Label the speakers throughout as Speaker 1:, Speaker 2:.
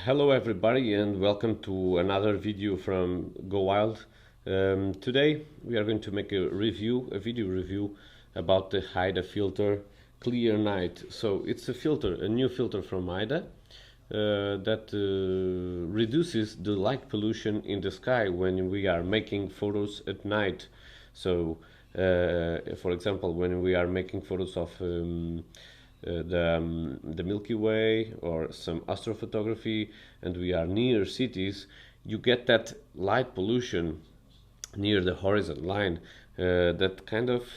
Speaker 1: Hello everybody and welcome to another video from Go Wild. Today we are going to make a video review about the Haida filter Clear Night. So it's a new filter from Haida that reduces the light pollution in the sky when we are making photos at night. So for example, when we are making photos of the Milky Way or some astrophotography and we are near cities, you get that light pollution near the horizon line that kind of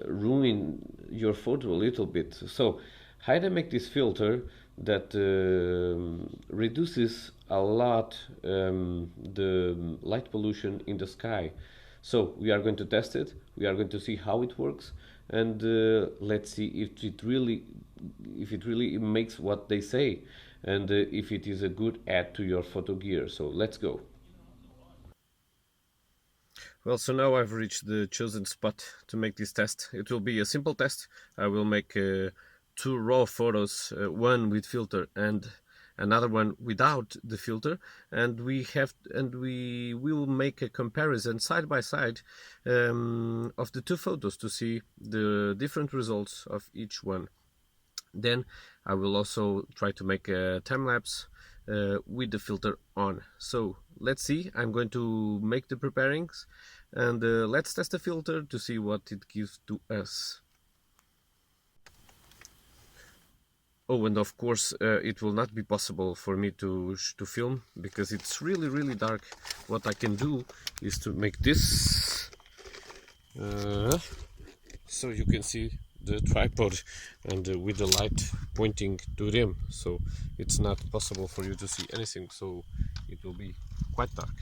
Speaker 1: ruin your photo a little bit. So Haida make this filter that reduces a lot the light pollution in the sky. So we are going to test it, we are going to see how it works, and let's see if it really makes what they say, and if it is a good add to your photo gear. So let's go. Well, so now I've reached the chosen spot to make this test. It will be a simple test. I will make two raw photos, one with filter and another one without the filter, and we will make a comparison side by side of the two photos to see the different results of each one. Then I will also try to make a time-lapse with the filter on. So let's see. I'm going to make the preparings and let's test the filter to see what it gives to us. Oh, and of course it will not be possible for me to film because it's really dark. What I can do is to make this so you can see the tripod and with the light pointing to them, so it's not possible for you to see anything, so it will be quite dark.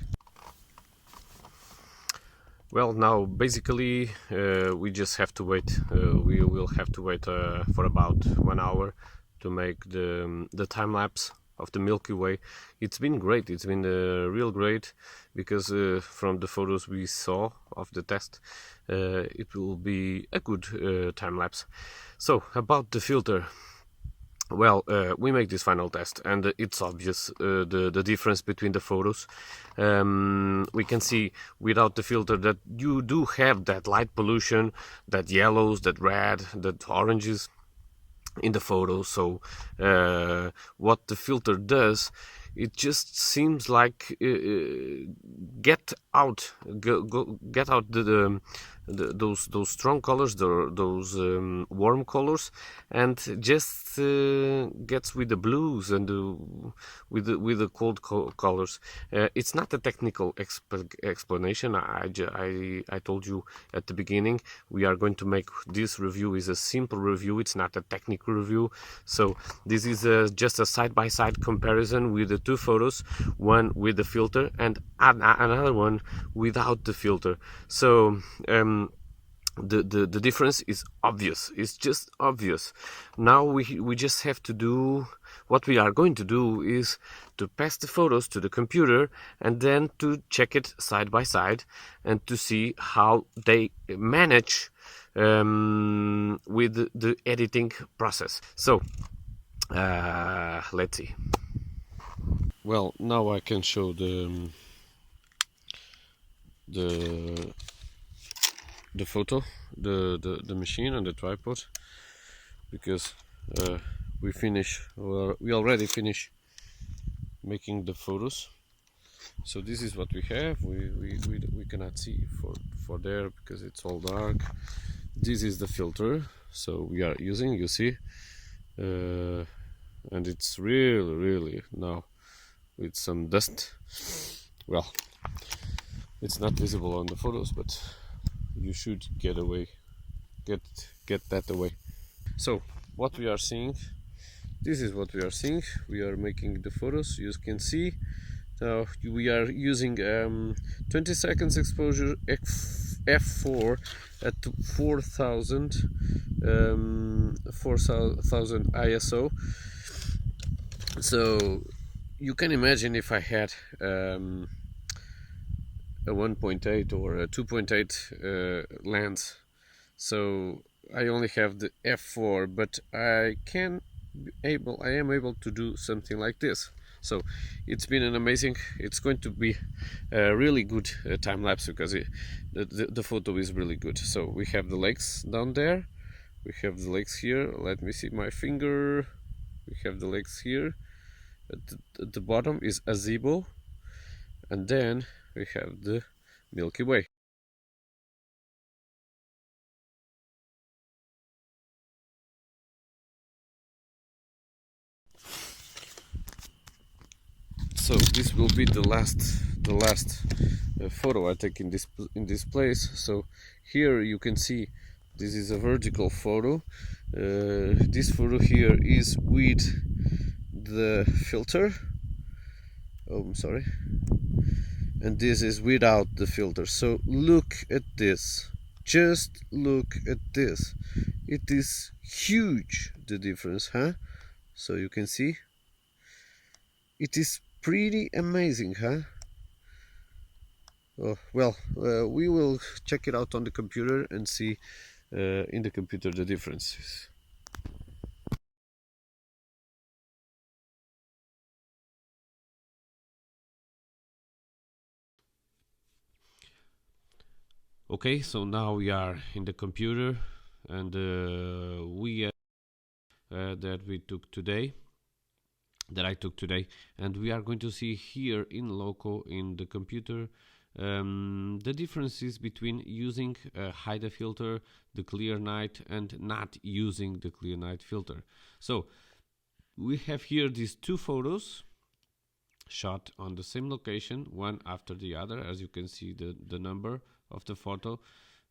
Speaker 1: Well, now basically we just have to wait. We will have to wait for about 1 hour to make the time lapse of the Milky Way. It's been great. It's been real great because from the photos we saw of the test, it will be a good time lapse. So about the filter. Well, we make this final test and it's obvious the difference between the photos. We can see without the filter that you do have that light pollution, that yellows, that red, that oranges in the photo. So what the filter does, it just seems like get out those strong colors, those warm colors, and just gets with the blues and with the cold colors. It's not a technical explanation. I told you at the beginning we are going to make this review is a simple review. It's not a technical review. So this is just a side-by-side comparison with the two photos, one with the filter and another one without the filter. So the difference is obvious. It's just obvious. Now we just have to do what we are going to do is to pass the photos to the computer and then to check it side by side and to see how they manage with the editing process. So let's see. Well, now I can show the photo, the machine and the tripod, because we already finished making the photos. So this is what we have. We cannot see for there because it's all dark. This is the filter, so we are using, you see, and it's really now with some dust. Well, it's not visible on the photos, but you should get that away. So what we are seeing, this is what we are seeing. We are making the photos, you can see. Now we are using 20 seconds exposure f4 at 4000 ISO. So you can imagine if I had a 1.8 or a 2.8 lens. So I only have the f4, but I can I am able to do something like this. So it's been an amazing, it's going to be a really good time lapse because the photo is really good. So we have the lakes down there, we have the lakes here. Let me see my finger. We have the lakes here. At the bottom is Azibo, and then we have the Milky Way. So this will be the last photo I take in this place. So here you can see this is a vertical photo. This photo here is with the filter. Oh, I'm sorry. And this is without the filter. So look at this. Just look at this. It is huge, the difference, huh? So you can see it is pretty amazing, huh? Oh, well, we will check it out on the computer and see in the computer the differences. Okay, so now we are in the computer, and that we took today, that I took today, and we are going to see here in loco in the computer the differences between using a Haida filter, the clearnight, and not using the clearnight filter. So we have here these two photos shot on the same location, one after the other. As you can see, the number of the photo,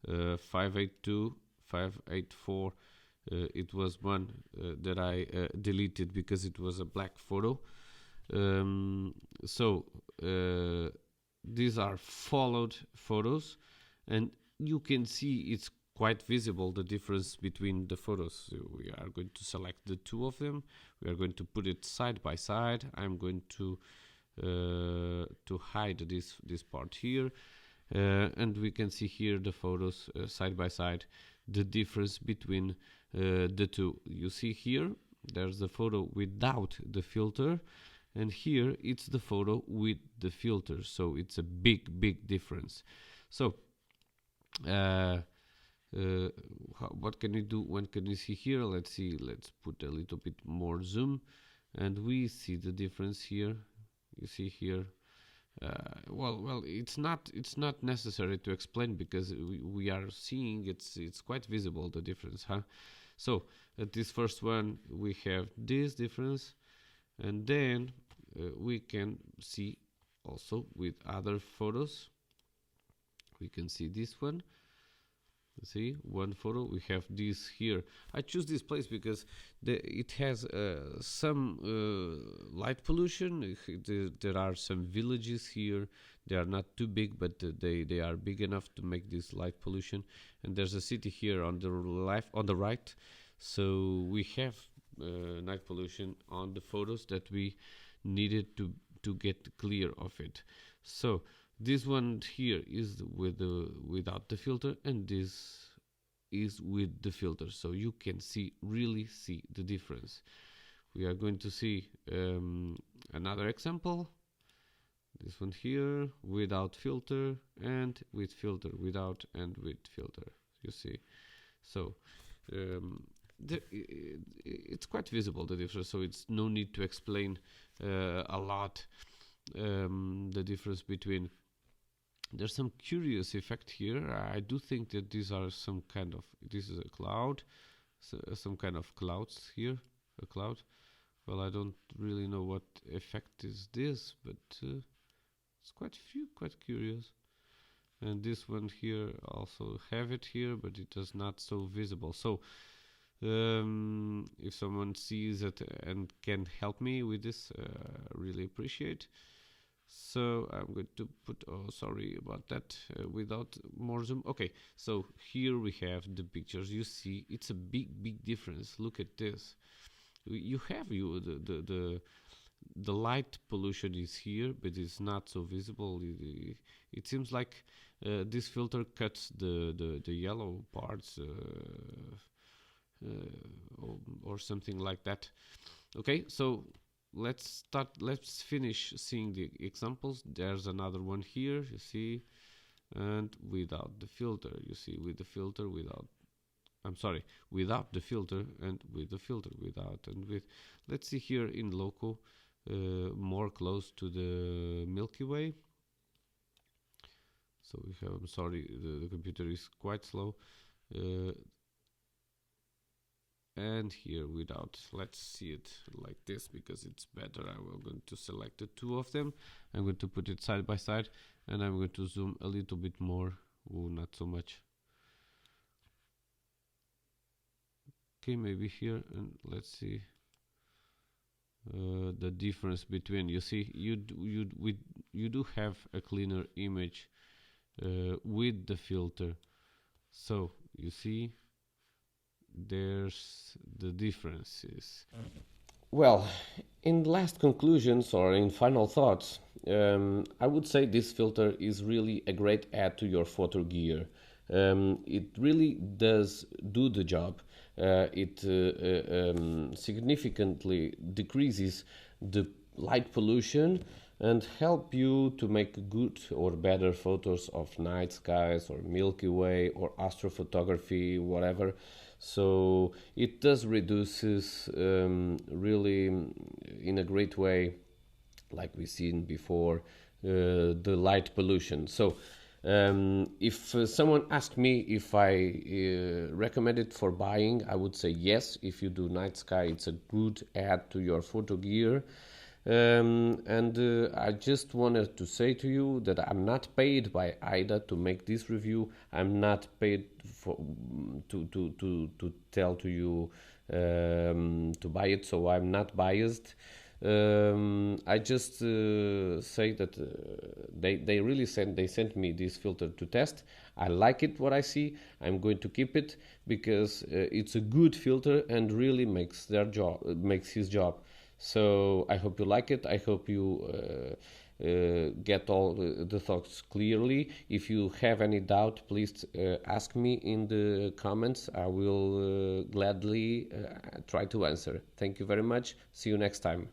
Speaker 1: 582, 584. It was one that I deleted because it was a black photo. So these are followed photos, and you can see it's quite visible the difference between the photos. So we are going to select the two of them. We are going to put it side by side. I'm going to hide this part here, and we can see here the photos side by side, the difference between the two. You see here there's the photo without the filter, and here it's the photo with the filter, so it's a big difference. So what can you do? What can you see here? Let's see, let's put a little bit more zoom, and we see the difference here. You see here, well, it's not necessary to explain because we are seeing it's quite visible, the difference, huh? So at this first one we have this difference, and then we can see also with other photos. We can see this one. See, one photo, we have this here. I choose this place because it has some light pollution. There are some villages here. They are not too big, but they are big enough to make this light pollution. And there's a city here on the left, on the right. So we have night pollution on the photos that we needed to get clear of it. So this one here is without the filter, and this is with the filter, so you can really see the difference. We are going to see another example. This one here, without filter and with filter, without and with filter. You see, so it's quite visible, the difference. So it's no need to explain a lot the difference between. There's some curious effect here. I do think that these are some kind of, this is a cloud, so some kind of clouds here, a cloud. Well, I don't really know what effect is this, but it's quite curious. And this one here also have it here, but it is not so visible. So if someone sees it and can help me with this, really appreciate. So I'm going to put, oh sorry about that, without more zoom. Okay, so here we have the pictures. You see it's a big difference. Look at this. You have the light pollution is here, but it's not so visible. It seems like this filter cuts the yellow parts or something like that. Okay, so let's finish seeing the examples. There's another one here, you see, and without the filter, you see, with the filter, without, I'm sorry, without the filter, and with the filter, without and with. Let's see here in loco, more close to the Milky Way. So we have, I'm sorry, the computer is quite slow. And here without, let's see it like this because it's better. I'm going to select the two of them. I'm going to put it side by side, and I'm going to zoom a little bit more. Oh, not so much. Okay, maybe here, and let's see the difference between. You see, you do have a cleaner image with the filter. So you see, there's the differences. Well, in last conclusions or in final thoughts, I would say this filter is really a great add to your photo gear. It really does do the job. It significantly decreases the light pollution and help you to make good or better photos of night skies or Milky Way or astrophotography, whatever. So it does reduces really in a great way, like we've seen before, the light pollution. So if someone asked me if I recommend it for buying, I would say yes. If you do night sky, it's a good add to your photo gear. And I just wanted to say to you that I'm not paid by Haida to make this review. I'm not paid for to tell to you to buy it, so I'm not biased. I just say that they really sent me this filter to test. I like it what I see. I'm going to keep it because it's a good filter and really makes his job. So I hope you like it. I hope you get all the thoughts clearly. If you have any doubt, please ask me in the comments. I will gladly try to answer. Thank you very much. See you next time.